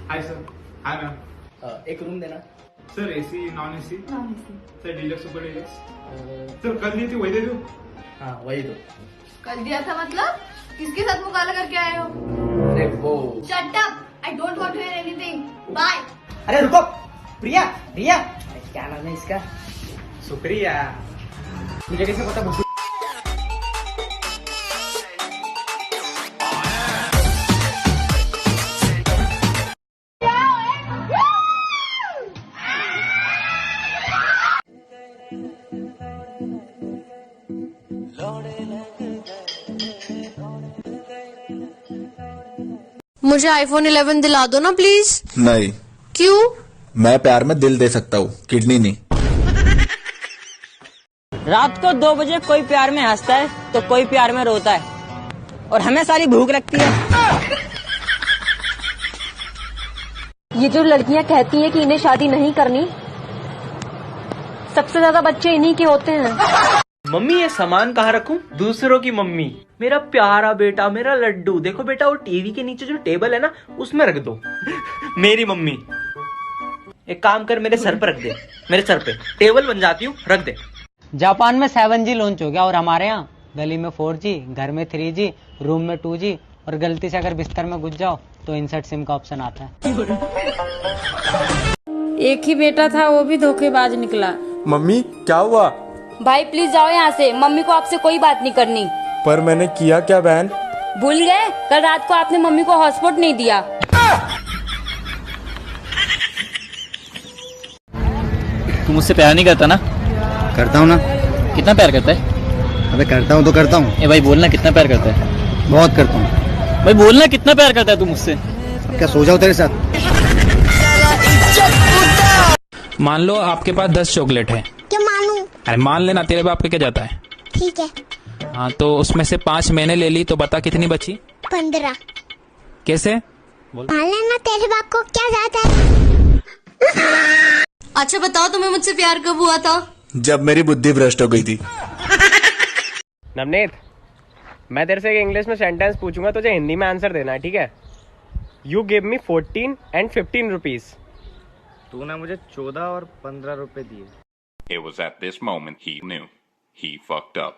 हाय sir. Hi ma'am. एक room देना. Sir AC non AC. Sir deluxe super deluxe. Sir कल दी थी वही दे दो. हाँ वही दो. कल दिया था मतलब? किसके साथ मुकाला करके आए हो? अरे वो. Shut up! I don't want to hear anything. Bye. अरे रुको. प्रिया. प्रिया. क्या नाम है इसका? शुक्रिया. मुझे कैसे पता बुद्धू? मुझे आईफोन 11 दिला दो ना प्लीज. नहीं. क्यों? मैं प्यार में दिल दे सकता हूँ, किडनी नहीं. रात को 2 बजे कोई प्यार में हंसता है तो कोई प्यार में रोता है, और हमें सारी भूख लगती है. ये जो लड़कियां कहती हैं कि इन्हें शादी नहीं करनी, सबसे ज्यादा बच्चे इन्हीं के होते हैं. मम्मी ये सामान कहाँ रखूं? दूसरों की मम्मी. मेरा प्यारा बेटा, मेरा लड्डू. देखो बेटा वो टीवी के नीचे जो टेबल है ना उसमें रख दो. मेरी मम्मी. एक काम कर मेरे सर पर रख दे. मेरे सर पे टेबल बन जाती हूँ, रख दे. जापान में 7G लॉन्च हो गया और हमारे यहाँ गली में 4G, घर में 3G, रूम में 2G, और गलती से अगर बिस्तर में घुस जाओ तो इंसर्ट सिम का ऑप्शन आता है. एक ही बेटा था, वो भी धोखेबाज निकला. मम्मी क्या हुआ? भाई प्लीज जाओ यहाँ से, मम्मी को आपसे कोई बात नहीं करनी. पर मैंने किया क्या बहन? भूल गए? कल रात को आपने मम्मी को हॉटस्पॉट नहीं दिया. तू मुझसे प्यार नहीं करता ना? करता हूँ ना. कितना प्यार करता है? अबे करता हूँ तो करता हूँ. ए भाई बोलना कितना प्यार करता है? बहुत करता हूँ. भाई बोलना कितना प्यार करता है तू मुझसे? क्या सो जाओ तेरे साथ? मान लो आपके पास 10 चॉकलेट है. क्या मानूं? अरे मान लेना, तेरे बाप का क्या जाता है. ठीक है. हाँ तो उसमें से 5 मैंने ले ली, तो बता कितनी बची? 15. कैसे? मान लेना तेरे बाप को क्या जाता है. अच्छा बताओ तुम्हें मुझसे प्यार कब हुआ था? जब मेरी बुद्धि भ्रष्ट हो गई थी. नवनीत, मैं तेरे से इंग्लिश में सेंटेंस पूछूंगा, तुझे हिंदी में आंसर देना है, ठीक है? You give me 14 and 15 rupees. तूने मुझे 14 और 15 रुपए दिए. It was at this moment he knew he fucked up.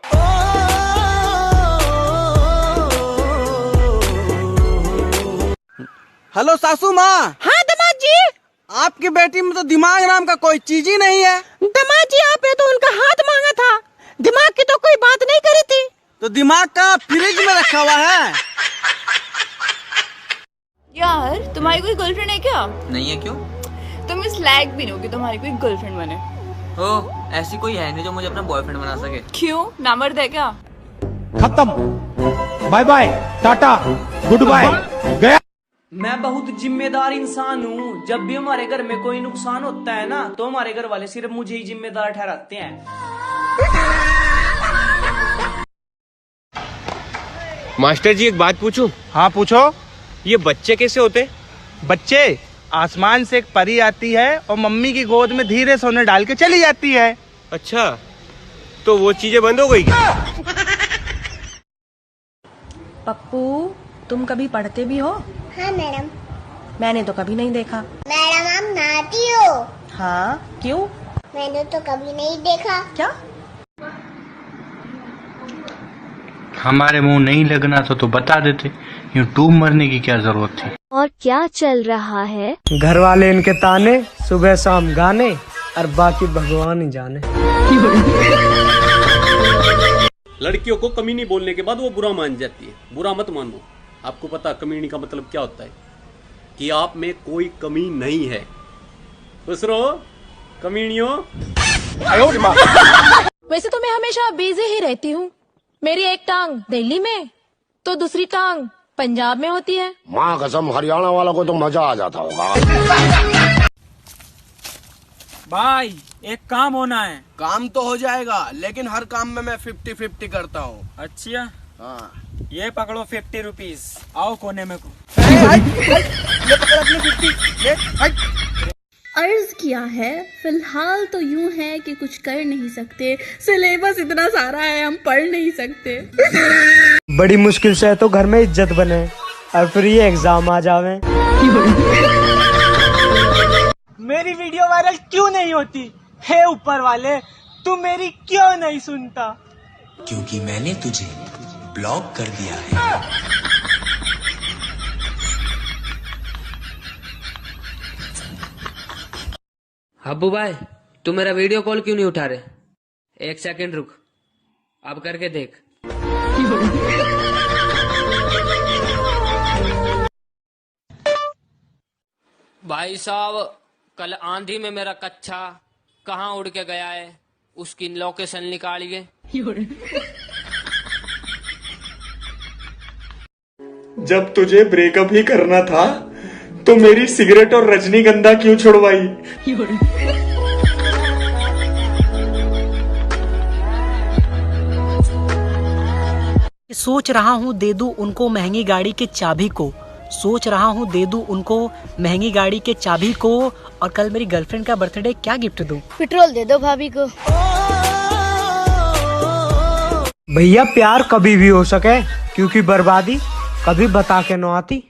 Hello सासू माँ. हाँ दामाद जी. आपकी बेटी में तो दिमाग नाम का कोई चीज ही नहीं है. दामाद जी आपने तो उनका हाथ मांगा था, दिमाग की तो कोई बात नहीं करी थी. तो दिमाग का फ्रिज में रखा हुआ है. यार तुम्हारी कोई गर्लफ्रेंड है क्या? नहीं है. क्यों? तुम इस लायक भी नहीं हो कि तुम्हारी कोई गर्लफ्रेंड बने. ओ, ऐसी कोई है नहीं जो मुझे अपना बॉयफ्रेंड बना सके. क्यों? नामर्द है क्या? खत्म. Bye bye, tata, good bye, गया. मैं बहुत जिम्मेदार इंसान हूँ. जब भी हमारे घर में कोई नुकसान होता है ना, तो हमारे घर वाले सिर्फ मुझे ही जिम्मेदार ठहराते हैं. मास्टर जी एक बात पूछूं? हाँ पूछो. ये बच्चे कैसे होते? बच्चे आसमान से एक परी आती है और मम्मी की गोद में धीरे से उन्हें डाल के चली जाती है. अच्छा, तो वो चीजें बंद हो गई क्या? पप्पू तुम कभी पढ़ते भी हो? हाँ मैडम. मैंने तो कभी नहीं देखा. मैडम आप नहाती हो? हाँ क्यों? मैंने तो कभी नहीं देखा. क्या? हमारे मुंह नहीं लगना तो बता देते. यूं डूब मरने की क्या जरूरत थी. और क्या चल रहा है? घर वाले इनके ताने, सुबह शाम गाने, और बाकी भगवान ही जाने. लड़कियों को कमीनी बोलने के बाद वो बुरा मान जाती है. बुरा मत मानो. आपको पता कमीनी का मतलब क्या होता है? कि आप में कोई कमी नहीं है. खुश रहो कमीनियों. वैसे तो मैं हमेशा बिजी ही रहती हूँ. मेरी एक टांग दिल्ली में तो दूसरी टांग पंजाब में होती है. माँ कसम हरियाणा वाला को तो मजा आ जाता होगा. भाई एक काम होना है. काम तो हो जाएगा, लेकिन हर काम में मैं 50-50 करता हूँ. अच्छा. हाँ. ये पकड़ो 50 रुपीज. आओ कोने में को. ये पकड़ अपनी 50. अर्ज किया है. फिलहाल तो यूं है कि कुछ कर नहीं सकते. सिलेबस इतना सारा है, हम पढ़ नहीं सकते. बड़ी मुश्किल से तो घर में इज्जत बने, और फिर ये एग्जाम आ जावे. नहीं होती? हे ऊपर वाले, तू मेरी क्यों नहीं सुनता? क्योंकि मैंने तुझे ब्लॉक कर दिया है। हब्बू भाई, तू मेरा वीडियो कॉल क्यों नहीं उठा रहे? एक सेकंड रुक, अब करके देख। भाई साहब, कल आंधी में मेरा कच्चा कहाँ उड़ के गया है, उसकी लोकेशन निकालिए। जब तुझे ब्रेकअप ही करना था तो मेरी सिगरेट और रजनीगंधा क्यों छुड़वाई? सोच रहा हूँ दे दूं उनको महंगी गाड़ी के चाबी को, सोच रहा हूँ दे दूं उनको महंगी गाड़ी के चाबी को, और कल मेरी गर्लफ्रेंड का बर्थडे क्या गिफ्ट दूं? पेट्रोल दे दो भाभी को। भैया प्यार कभी भी हो सके, क्योंकि बर्बादी कभी बता के न आती।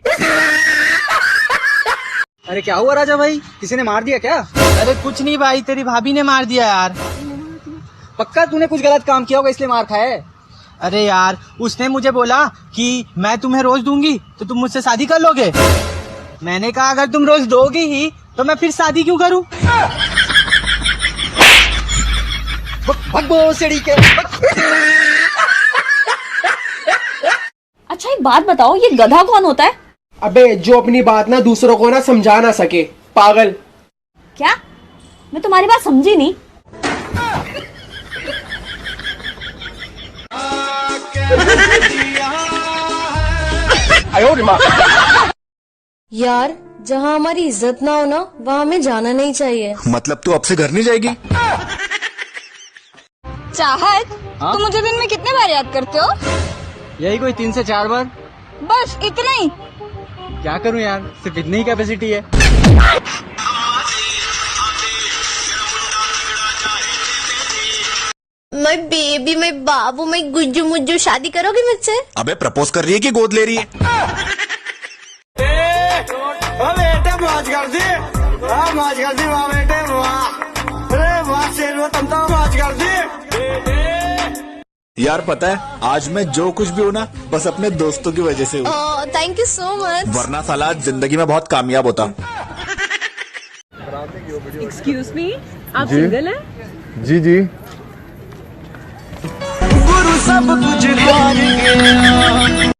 अरे क्या हुआ राजा भाई, किसी ने मार दिया क्या? अरे कुछ नहीं भाई, तेरी भाभी ने मार दिया यार। पक्का तूने कुछ गलत काम किया होगा इसलिए मार खाया है? अरे यार, उसने मुझे बोला कि मैं तुम्हें रोज दूंगी तो तुम मुझसे शादी कर लोगे। मैंने कहा अगर तुम रोज दोगी ही तो मैं फिर शादी क्यों करूं? भगो सीढ़ी के। अच्छा एक बात बताओ, ये गधा कौन होता है? अबे जो अपनी बात ना दूसरों को ना समझा ना सके, पागल। क्या? मैं तुम्हारी बात समझी नहीं। यार, जहाँ हमारी इज्जत ना हो ना, वहाँ हमें जाना नहीं चाहिए। मतलब तू अब से घर नहीं जाएगी? चाहत, तुम मुझे दिन में कितने बार याद करते हो? यही कोई 3 से 4 बार। बस इतना ही? क्या करूं यार, सिर्फ इतनी ही कैपेसिटी है। मैं बेबी, मैं बाबू, मैं गुज्जू मुज्जू, शादी करोगे मुझसे? अबे प्रपोज कर रही है कि गोद ले रही है? बेटे मौज कर दी, मौज कर दी, वाह बेटे वाह, अरे वाह शेर, तुम तो मौज कर दी। यार पता है, आज मैं जो कुछ भी हूँ ना, बस अपने दोस्तों की वजह से हूँ। Thank you so much. वरना साला जिंदगी में बहुत कामयाब होता। एक्सक्यूज मी, आप सिंगल हैं? जी जी। गुरु सब कुछ हार गया।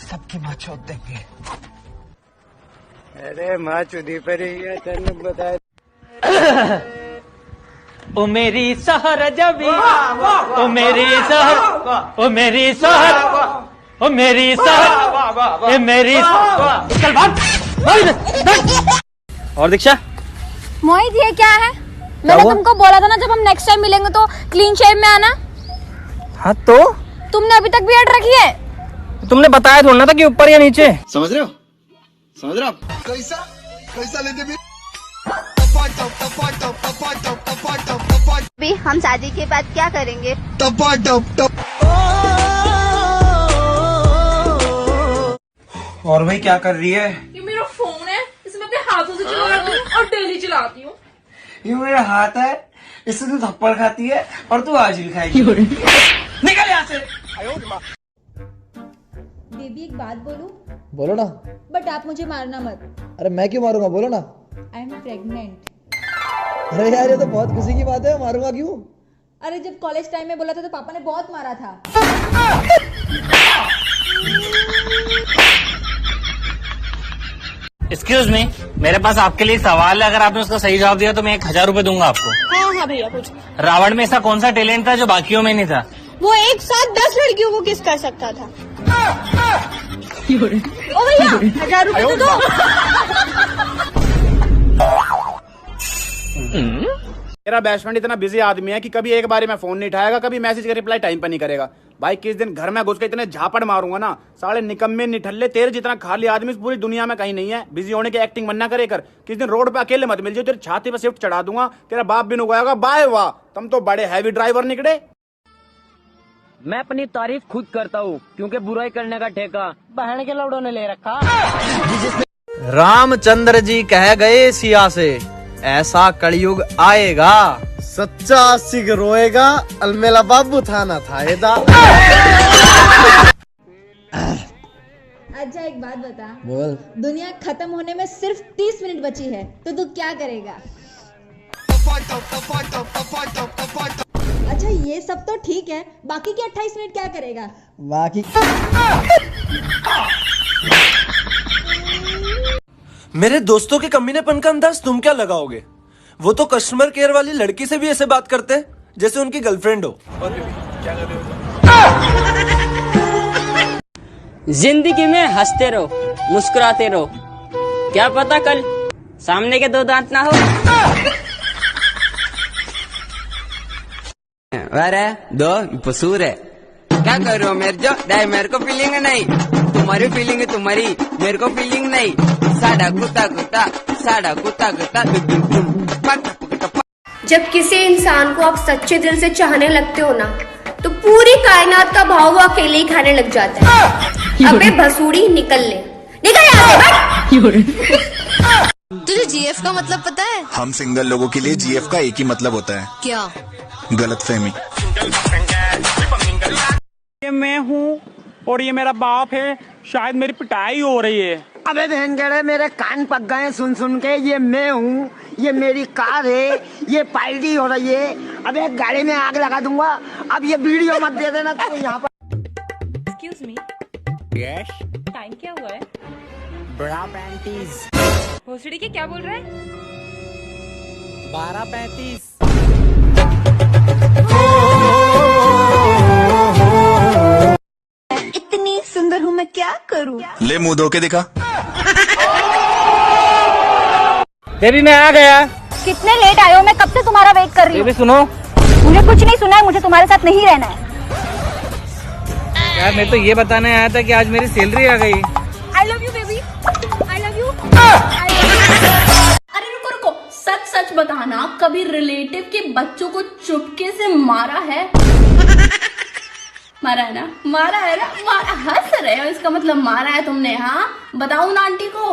सबकी माँ चोद देंगे। अरे माँ चुदी पर ही है, तेने बताया। ओ मेरी सहर जबी, ओ मेरी सहर, ओ मेरी सहर, ओ मेरी सहर, ए मेरी चल भाग। और दीक्षा, मोहित ये क्या है? मैंने तुमको बोला था ना जब हम नेक्स्ट टाइम मिलेंगे तो क्लीन शेव में आना। हाँ तो तुमने अभी तक बियर्ड रखी है? तुमने बताया थोड़ा ना था कि ऊपर या नीचे। समझ रहे हो? समझ रहे हो? कैसा लेते भी? भी हम शादी के बाद क्या करेंगे? टपा टप टप। और भाई क्या कर रही है? ये मेरा फोन है, इसे मैं अपने हाथों से चलाती हूँ और डेली चलाती हूँ। ये मेरा हाथ है, इससे तू थप्पड़ खाती है और तू आज भी खाएगी। निकल यहाँ से। बेबी एक बात बोलूं? बोलो ना। बट आप मुझे मारना मत। अरे मैं क्यों मारूंगा, बोलो ना। I am pregnant. अरे यार ये तो बहुत खुशी की बात है, मारूंगा क्यों? अरे जब कॉलेज टाइम में बोला था तो पापा ने बहुत मारा था। एक्सक्यूज मी, मेरे पास आपके लिए सवाल है, अगर आपने उसका सही जवाब दिया तो मैं 1000 रुपए दूंगा आपको। हाँ हाँ भैया पूछ। रावण में ऐसा कौन सा टैलेंट था जो बाकियों में नहीं था? वो एक साथ 10 लड़कियों को किस कर सकता था? ओ भैया 1000 रुपए तो दो। मेरा बेस्ट फ्रेंड इतना बिजी आदमी है कि कभी एक बारी में फोन नहीं उठाएगा, कभी मैसेज का रिप्लाई टाइम पर नहीं करेगा। भाई किस दिन घर में घुस के इतने झापड़ मारूंगा ना, साले निकम्मे निठल्ले, तेरे जितना खाली आदमी इस पूरी दुनिया में कहीं नहीं है। बिजी होने की एक्टिंग मन्ना करे कर। किस दिन रोड पे अकेले मत मिल जाओ, तेरी छाती पे शिफ्ट चढ़ा दूंगा, तेरा बाप भी नुगाएगा। बाय वाह, तुम तो बड़े हैवी ड्राइवर निकले। मैं अपनी तारीफ खुद करता हूँ क्योंकि बुराई करने का ठेका बहन के लौड़ों ने ले रखा। रामचंद्र जी कह गए सिया से, ऐसा कलयुग आएगा, सच्चा आशिक रोएगा, अलमेला बाबू था ना था एदा। अच्छा एक बात बता, बोल। दुनिया खत्म होने में सिर्फ 30 मिनट बची है तो तू क्या करेगा? अच्छा ये सब तो ठीक है, बाकी के 28 मिनट क्या करेगा? बाकी मेरे दोस्तों के कमीनेपन का अंदाज तुम क्या लगाओगे? वो तो कस्टमर केयर वाली लड़की से भी ऐसे बात करते हैं जैसे उनकी गर्लफ्रेंड हो। और क्या कर रहे हो? जिंदगी में हंसते रहो, मुस्कुराते रहो, क्या पता कल सामने के दो दांत ना हो। अरे दो पसूर है, क्या कर रहे हो मेरे जो? नहीं मेरे को फीलिंग नहीं, तुम्हारी फीलिंग है तुम्हारी, मेरे को फीलिंग नहीं। साड़ा कुत्ता कुत्ता, साड़ा कुत्ता कुत्ता। जब किसी इंसान को आप सच्चे दिल से चाहने लगते हो ना, तो पूरी कायनात का भाव वो अकेले ही खाने लग जाता है। अबे भसूड़ी निकल ले, निकल यहाँ से। तुझे जीएफ का मतलब पता है? हम सिंगल लोगों के लिए जीएफ का एक ही मतलब होता है, क्या? गलतफहमी। ये मैं हूँ और ये मेरा बाप है, शायद मेरी पिटाई हो रही है। अबे बहन गड़े मेरे कान पक गए सुन सुन के। ये मैं हूँ, ये मेरी कार है, ये पार्टी हो रही है। अबे गाड़ी में आग लगा दूंगा। अब ये वीडियो मत दे देना तो यहाँ पर। एक्सक्यूज मी, यस, टाइम क्या हुआ है? बड़ा पैंतीस। भोसड़ी के क्या बोल रहा है? 12:35। इतनी सुंदर हूँ मैं क्या करूँ? ले मुंह धो के दिखा। बेबी मैं आ गया। कितने लेट आए हो? मैं कब से तुम्हारा वेट कर रही हूँ। बेबी सुनो, मुझे कुछ नहीं सुना है, मुझे तुम्हारे साथ नहीं रहना है। यार मैं तो ये बताने आया था कि आज मेरी सैलरी आ गई। I love you baby, I love you। अरे रुको रुको, सच सच बताना, कभी रिलेटिव के बच्चों को चुपके से मारा है? मारा है ना, मारा है ना, मारा। हंस रहे हो, इसका मतलब मारा है तुमने? हाँ बताओ ना आंटी को।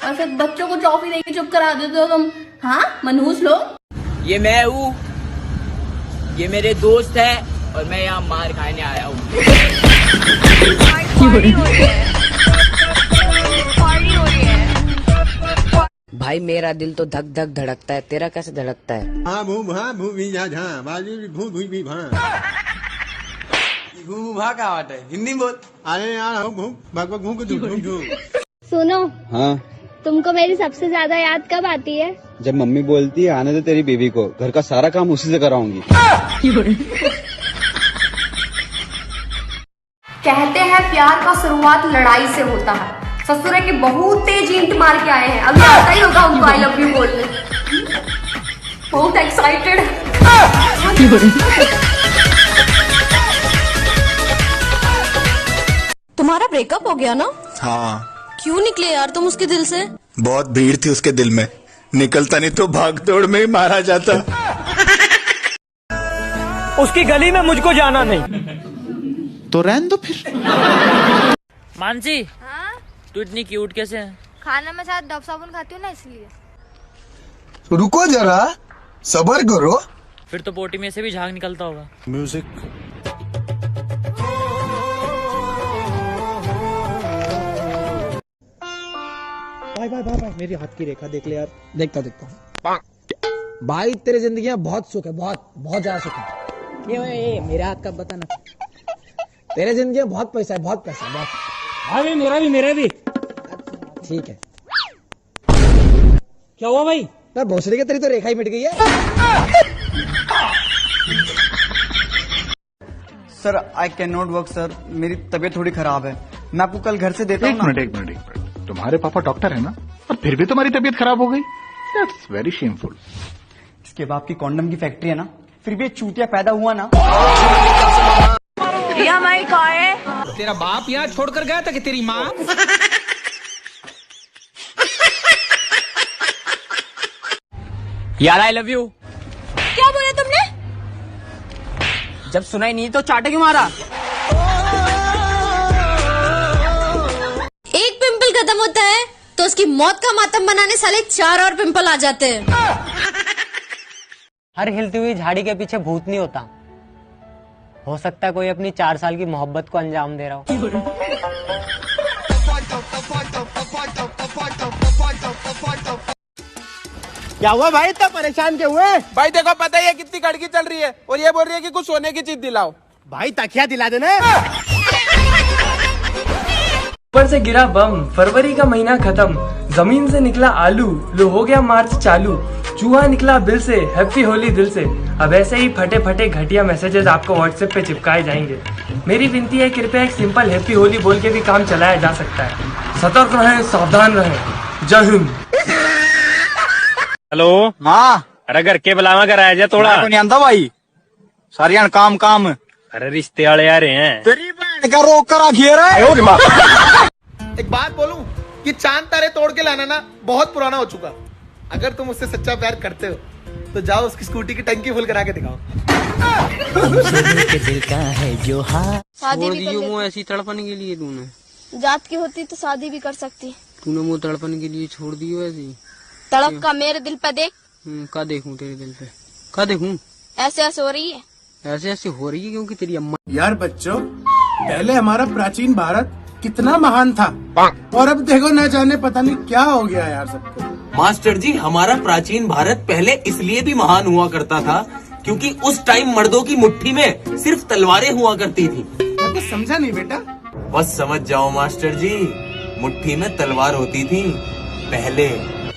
और फिर बच्चों को टॉफी देके चुप करा देते हो तुम। हाँ मनहूस लोग। ये मैं हूँ, ये मेरे दोस्त है और मैं यहाँ मार खाने आया हूँ। भाई मेरा दिल तो धक धक धड़कता है, तेरा कैसे धड़कता है? हाँ भू भा भू भी जा झा बाजू भी भू भू भी भा। भू भा का बात है, हिंदी बोल। अरे यार भू भग भग भू को धू धू। सुनो, हाँ तुमको मेरी सबसे ज्यादा याद कब आती है? जब मम्मी बोलती है आने दे तेरी बेबी को, घर का सारा काम उसी से कराऊंगी। कहते हैं प्यार का शुरुआत लड़ाई से होता है। ससुर के बहुत तेज ईंट मार के आए हैं, अभी आता ही होगा उनको आई लव यू बोलने। बहुत एक्साइटेड। तुम्हारा ब्रेकअप हो गया ना? हाँ। क्यों निकले यार तुम उसके दिल से? बहुत भीड़ थी उसके दिल में, निकलता नहीं तो भाग दौड़ में ही मारा जाता। उसकी गली में मुझको जाना नहीं। तो रहने दो फिर। मानसी, हाँ? तू इतनी क्यूट कैसे है? खाना में साथ डब साबुन खाती हूँ ना, इसलिए। रुको जरा, सबर करो। फिर तो पोटी में से भी झाग निकलता होगा। म्यूजिक। भाई भाई भाई भाई मेरी हाथ की रेखा देख ले यार। देखता देखता भाई, तेरे जिंदगी में बहुत सुख है, बहुत बहुत ज्यादा सुख है। ये मेरे हाथ का बताना। तेरे जिंदगी में बहुत पैसा है, बहुत पैसा, बहुत। भाई मेरा भी ठीक है। क्या हुआ भाई? मैं भोसड़ी के तेरी तो रेखा ही मिट गई है। Sir I can not work sir, मेरी तबीयत थोड़ी खराब है। मैं आपको कल घर से देता हूँ। एक मिनट, तुम्हारे पापा डॉक्टर है ना, और फिर भी तुम्हारी तबीयत खराब हो गई? That's very shameful. इसके बाप की कॉन्डम की फैक्ट्री है ना, फिर भी एक चूतिया पैदा हुआ ना। ये हमारी कार है। तेरा बाप यहाँ छोड़कर गया था कि तेरी माँ? यार आई लव यू। क्या बोला तुमने? जब सुनाई नहीं तो चाटे क्यों मारा? मौत का मातम बनाने साले 4 और पिंपल आ जाते हैं। हर हिलती हुई झाड़ी के पीछे भूत नहीं होता। हो सकता है कोई अपनी 4 साल की मोहब्बत को अंजाम दे रहा हो। क्या हुआ भाई, इतना परेशान क्यों हुए? भाई देखो, पता ही है कितनी कड़की चल रही है और ये बोल रही है कि कुछ सोने की चीज दिलाओ। भाई तकिया दिला देना। ऊपर से गिरा बम, फरवरी का महीना खत्म, जमीन से निकला आलू, लो हो गया मार्च चालू, चूहा निकला बिल से, हैप्पी होली दिल से। अब ऐसे ही फटे फटे घटिया मैसेजेस आपको व्हाट्सएप पे चिपकाए जाएंगे। मेरी विनती है, कृपया एक सिंपल हैप्पी होली बोल के भी काम चलाया जा सकता है। सतर्क रहें, सावधान रहें। जय हिंद। हेलो हाँ, अरे घर के बुलावा कर आया जा थोड़ा। नहीं आंदा भाई, सारियां काम काम। अरे रिश्ते वाले आ रहे हैं। तेरी बहन का रोक कर आखिर है। एक बात बोलूं, ये चांद तारे तोड़ के लाना ना बहुत पुराना हो चुका। अगर तुम उससे सच्चा प्यार करते हो तो जाओ उसकी स्कूटी की टंकी फुल करा के दिखाओ। दिल का है जो हाँ। शादी भी कर वो ऐसी तड़पने के लिए तूने जात की होती तो शादी भी कर सकती। तूने वो तड़पने के लिए छोड़ दी वैसी। तड़प का मेरे दिल पे देख। का देखूं तेरे दिल पे, का देखूं? ऐसे ऐसे हो रही है, ऐसे ऐसे हो रही है क्योंकि तेरी अम्मा। यार बच्चों, पहले हमारा प्राचीन भारत कितना महान था और अब देखो न जाने पता नहीं क्या हो गया यार सबको। मास्टर जी, हमारा प्राचीन भारत पहले इसलिए भी महान हुआ करता था क्योंकि उस टाइम मर्दों की मुट्ठी में सिर्फ तलवारें हुआ करती थी। मैं तो समझा नहीं बेटा। बस समझ जाओ मास्टर जी, मुट्ठी में तलवार होती थी पहले।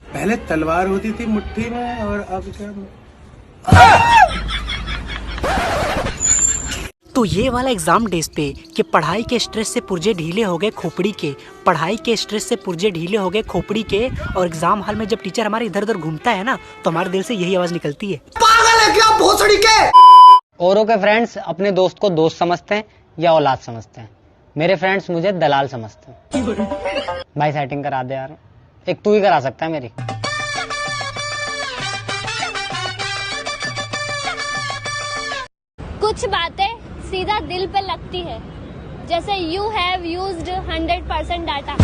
पहले तलवार होती थी मुट्ठी में और अब क्या? तो ये वाला एग्जाम डेज पे कि पढ़ाई के स्ट्रेस से पुर्जे ढीले हो गए खोपड़ी के, पढ़ाई के स्ट्रेस से पुर्जे ढीले हो गए खोपड़ी के, और एग्जाम हॉल में जब टीचर हमारे इधर उधर घूमता है ना तो हमारे दिल से यही आवाज निकलती है, पागल है क्या भोसड़ी के। औरों के फ्रेंड्स अपने दोस्त को दोस्त समझते हैं या औलाद समझते हैं। मेरे फ्रेंड्स मुझे दलाल समझते हैं। भाई सेटिंग करा दे यार, एक तू ही करा सकता है मेरी। कुछ बातें सीधा दिल पे लगती है, जैसे यू हैव यूज्ड 100% डाटा।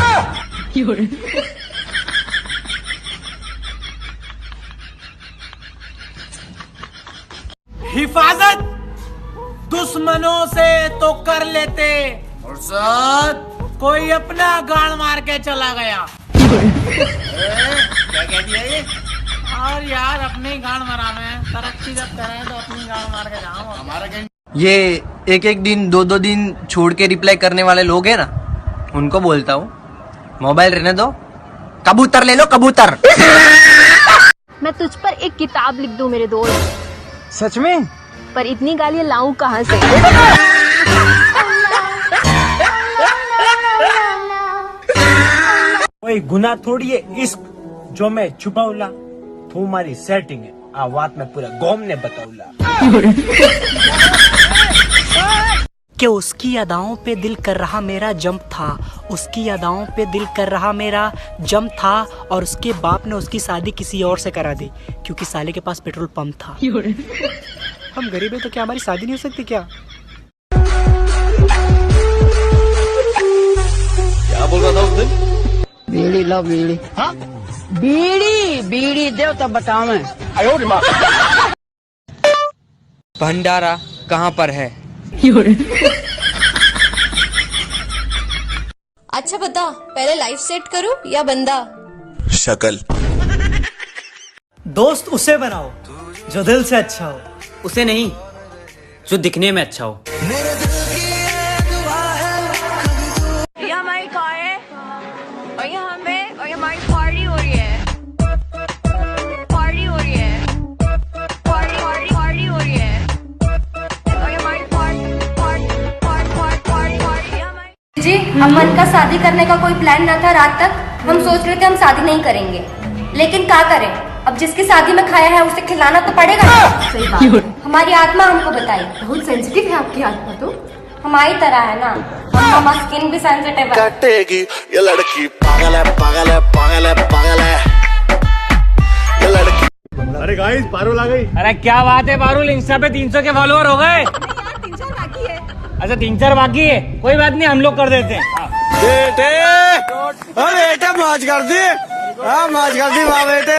हिफाजत दुश्मनों से तो कर लेते और साथ कोई अपना गाड़ मार के चला गया। क्या कह दिया ये? और यार अपने ही गाड़ मारा में तरक्की जब करें तो अपनी गाड़ मार के जाओ। हमारा ये एक एक दिन 2-2 दिन छोड़ के रिप्लाई करने वाले लोग हैं ना, उनको बोलता हूँ मोबाइल रहने दो, कबूतर ले लो कबूतर। मैं तुझ पर एक किताब लिख दूं मेरे दोस्त। सच में? पर इतनी गालियां लाऊं कहाँ से? कोई गुनाह थोड़ी है इश्क जो मैं छुपाऊला, तुम्हारी सेटिंग है आवाज में पूरा गौम ने बताऊला। कि उसकी अदाओं पे दिल कर रहा मेरा जंप था, उसकी अदाओं पे दिल कर रहा मेरा जंप था, और उसके बाप ने उसकी शादी किसी और से करा दी क्योंकि साले के पास पेट्रोल पंप था। हम गरीब हैं तो क्या हमारी शादी नहीं हो सकती क्या? क्या बोल रहा था उस दिन? बीड़ी लो बीड़ी। हाँ? बीड़ी बीड़ी दे तो बताओ मैं। भंडारा कहाँ पर है? अच्छा बता, पहले लाइफ सेट करूं या बंदा? शक्ल। दोस्त उसे बनाओ जो दिल से अच्छा हो, उसे नहीं जो दिखने में अच्छा हो। ये हमारी कार है और ये हमें और ये हमारी पार्टी हो रही है। पार्टी हो रही है, पार्टी पार्टी पार्टी हो रही है और ये हमारी पार्टी। जी, अमन का शादी करने का कोई प्लान न था। रात तक हम सोच रहे थे हम शादी नहीं करेंगे, लेकिन क्या करें, अब जिसकी शादी में खाया है उसे खिलाना तो पड़ेगा। सही बात। हमारी आत्मा हमको बताई। बहुत सेंसिटिव है आपकी आत्मा तो। हमारी तरह है ना, हमारा स्किन भी सेंसिटिव है। काटेगी ये लड़की, पागल है पागल है पागल है पागल है ये लड़की। अरे गाइस पारुल आ गई। अरे क्या बात है पारुल, इंस्टा पे 300 के फॉलोअर हो गए। 3-4 बाकी है। अच्छा 3-4 बाकी है, कोई बात नहीं हम लोग कर देते हैं। बेटे बेटा मौज कर दी। हाँ मौज कर दी वाह बेटे।